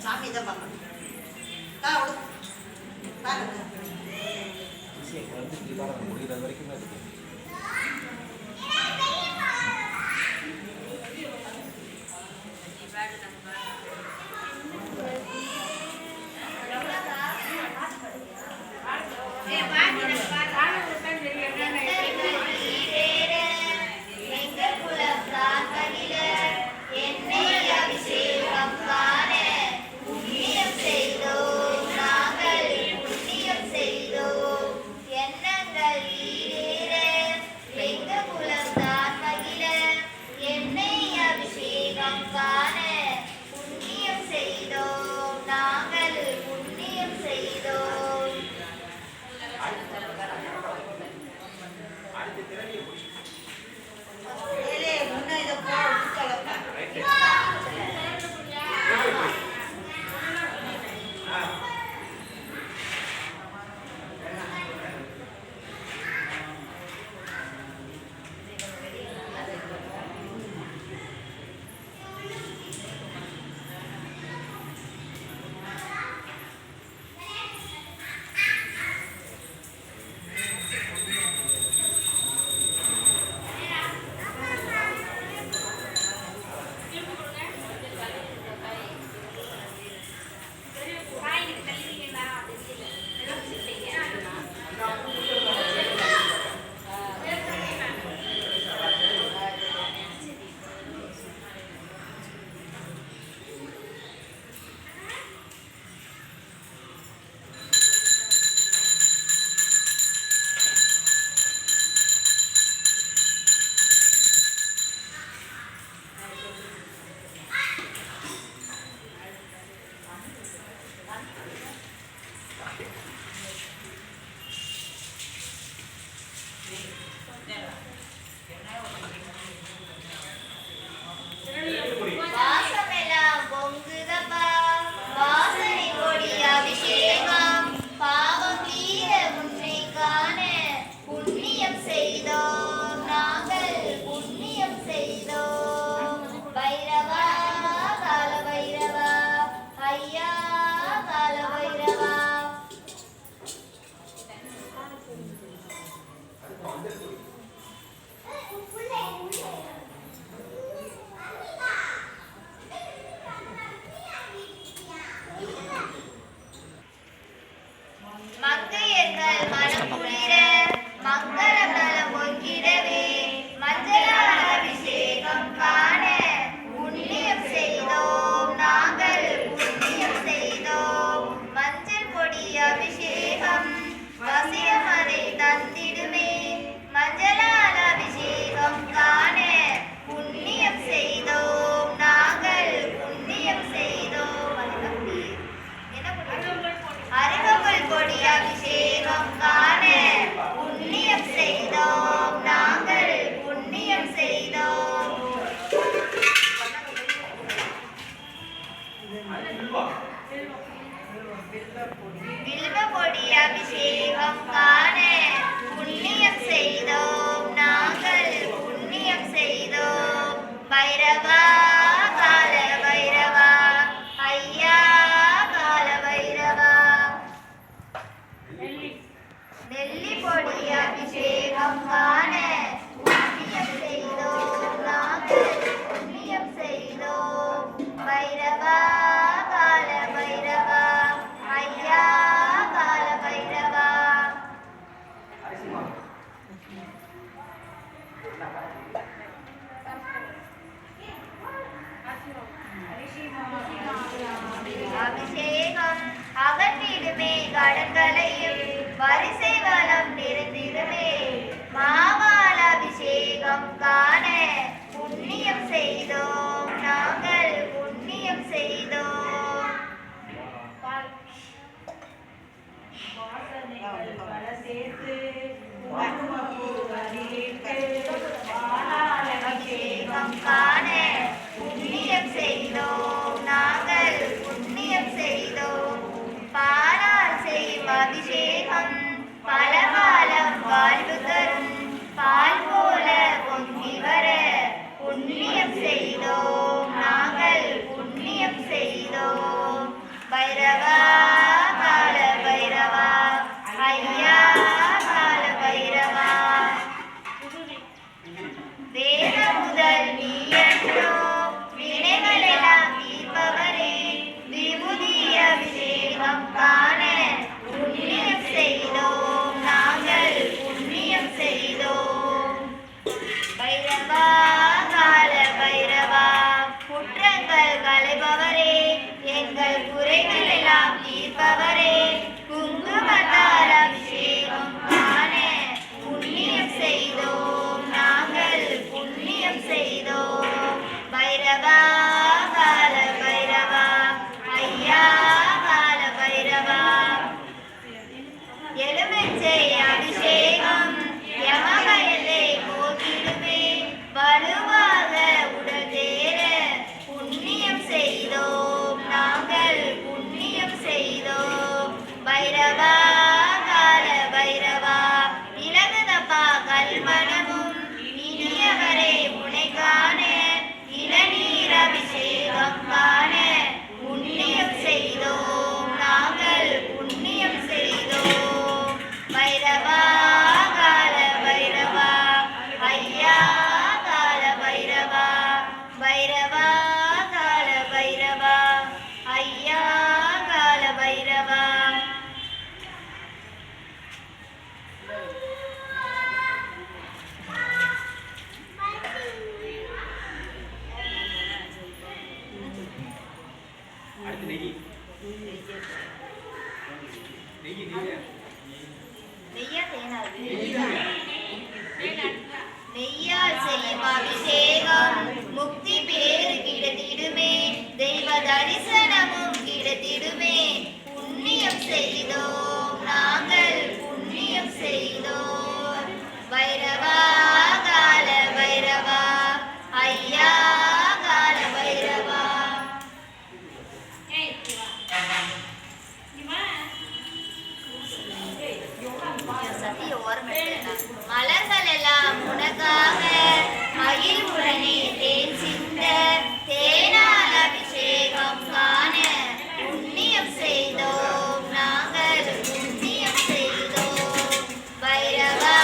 சாமி தான் பார்க்கணும். முடிகிற வரைக்கும் இருக்கு. அபிஷேகம் காண புண்ணியம் செய்தோம் நாங்கள் புண்ணியம் செய்தோம். பைரவா கால பைரவா ஐயா கால பைரவா. நெல்லி பொடி அபிஷேகம் காண புண்ணியம் செய்தோம் நாங்கள் புண்ணியம் செய்தோம். பைரவா கால பைரவா ஐயா கால பைரவா. அபிஷேகம் அகற்றிடுமே கடன்களையும் வரிசை வளம் நிறைந்திடுமே. மாவால் அபிஷேகம் காண புண்ணியம் அபிஷேகம் பல காலம் வாழ்வு தரும் பால் போல பொங்கி வர புண்ணியம் செய்தோம் நாங்கள் புண்ணியம் செய்தோம். பைரவா கால பைரவா ஐயா கால பைரவா வேத முதல் நீ என்றோ வினைகளெல்லாம் தீர்ப்பவரே விபூதி அபிஷேகம் காண புண்ணியம் செய்தோம் நாங்கள் புண்ணியம் செய்தோம். பைரவா கால பைரவா குற்றங்கள் களைபவரே எங்கள் குறைகள் எல்லாம் தீர்ப்பவரே குங்குமத்தால் அபிஷேகம் காண புண்ணியம் செய்தோம் நாங்கள் புண்ணியம் செய்தோம். பைரவா கால பைரவா ஐயா கால பைரவா எலுமிச்சை அபிஷேகம் யமகயலை போக்கிடுமே வலுவாக உடல் தேர புண்ணியம் செய்தோம் நாங்கள் புண்ணியம் செய்தோம். பைரவா கால பைரவா இலகுதப்பா கல்மணமும் இனியவரே உனை காண இளநீர் அபிஷேகம் காண புண்ணியம் செய்தோம் நாங்கள் புண்ணியம் செய்தோம். பைரவா கால பைரவா ஐயா கால பைரவா பைரவா கால பைரவா ஐயா கால பைரவா அடுத்து நெய் நெய் நெய் நெய்யா தேனா நெய்யால் செய்யும் அபிஷேகம் முக்தி பேறு கிடைத்திடுமே தெய்வ தரிசனமும் கிடைத்திடுமே புண்ணியம் செய்தோம் நாங்கள் புண்ணியம் செய்தோம். பைரவா கால பைரவா ஐயா கால பைரவா மலர்கள் எல்லாம் உனக்காக மயில் உடனே தேன் சிந்த தேனால் அபிஷேகம் காண புண்ணியம் செய்தோம் நாங்கள் புண்ணியம் செய்தோம். பைரவா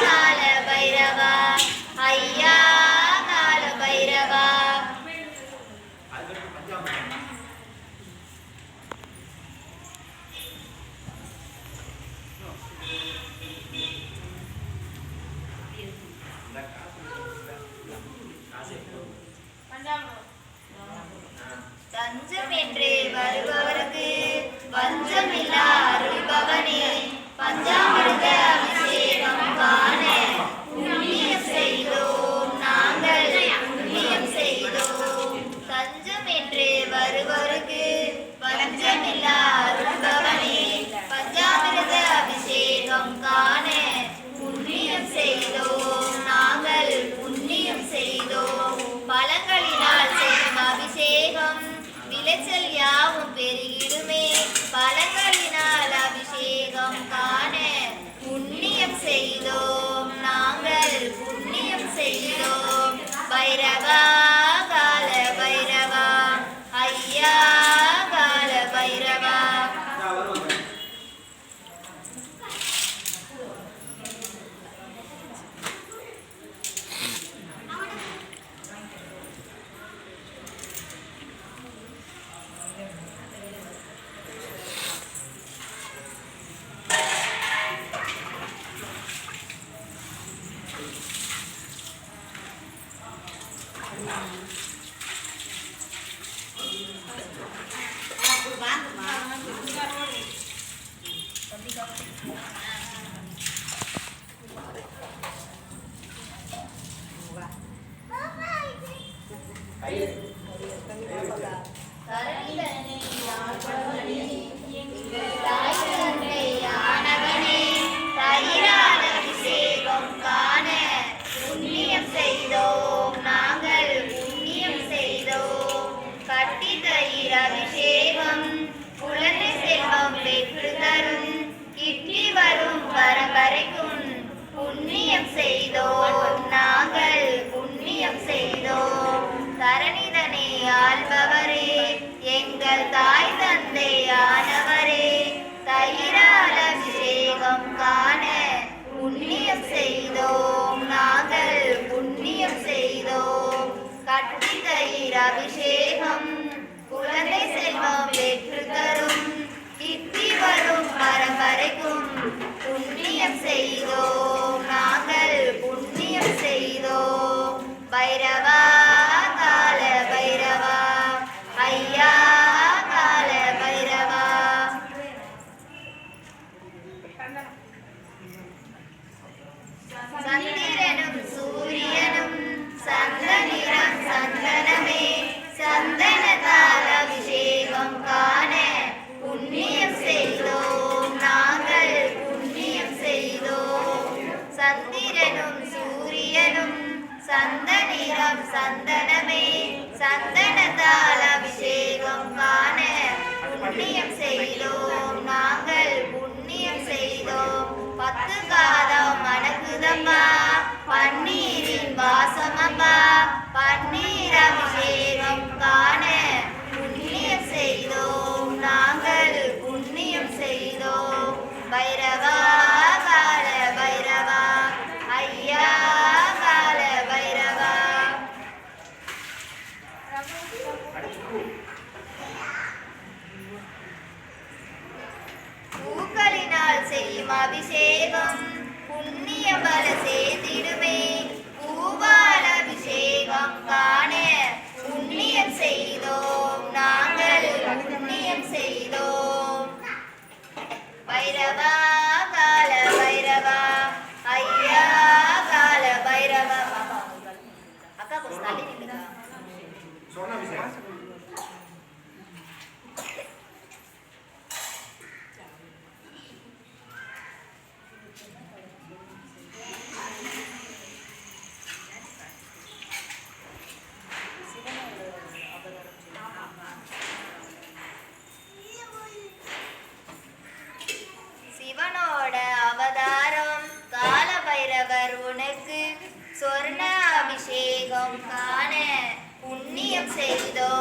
கால பைரவா ஐயா கால பைரவா தஞ்சம் என்று வருபவருக்கு வஞ்சமில்லா அருள்பவனே பஞ்சாமிர்த அபிஷேகம் காண புண்ணியம் செய்தோம் நாங்கள் புண்ணியம் செய்தோம். தஞ்சம் என்று வருபவருக்கு வஞ்சமில்லா அருள்பவனே பஞ்சாமிர்த அபிஷேகம் காண புண்ணியம் செய்தோம் நாங்கள் புண்ணியம் செய்தோம். பழங்களினால் செய்யும் அபிஷேகம் விளைச்சல் யாவும் பெருகிடுமே பழங்களினால் அபிஷேகம் காண புண்ணியம் செய்தோம் நாங்கள் புண்ணியம் செய்தோம். பைரவா கால பைரவா ஐயா கால பைரவா அபிஷேகம் குழந்தை செல்வம் பெற்று தரும் கிட்டி சந்திரனும் சூரியனும் சந்தனிடம் சந்தனமே சந்தனத்தால் அபிஷேகம் காண புண்ணியம் செய்தோம் நாங்கள் புண்ணியம் செய்தோம். சந்திரனும் சூரியனும் சந்தனிடம் சந்தனமே சந்தனத்தால் அபிஷேகம் காண புண்ணியம் செய்தோம் நாங்கள் புண்ணியம் செய்தோம். 10 காதம் மணக்குதம்மா பன்னீரின் வாசமம்மா பன்னீர் அபிஷேகம் காண புண்ணியம் செய்தோம் நாங்கள் புண்ணியம் செய்தோம். பைரவா கால பைரவா ஐயா கால பைரவா. பூக்களினால் செய்யும் அபிஷேகம் புண்ணிய பல செய்திடுமே பூவால் அபிஷேகம் காண புண்ணியம் செய்தோம் நாங்கள் புண்ணியம் செய்தோம். பைரவா கால பைரவா ஐயா கால பைரவா. அக்கா கொஞ்சம் தள்ளி நில்லுங்க. சொன்ன விஷயம் சிவனோட அவதாரம் கால பைரவர் உனக்கு சொர்ண அபிஷேகம் காண புண்ணியம் செய்தோம்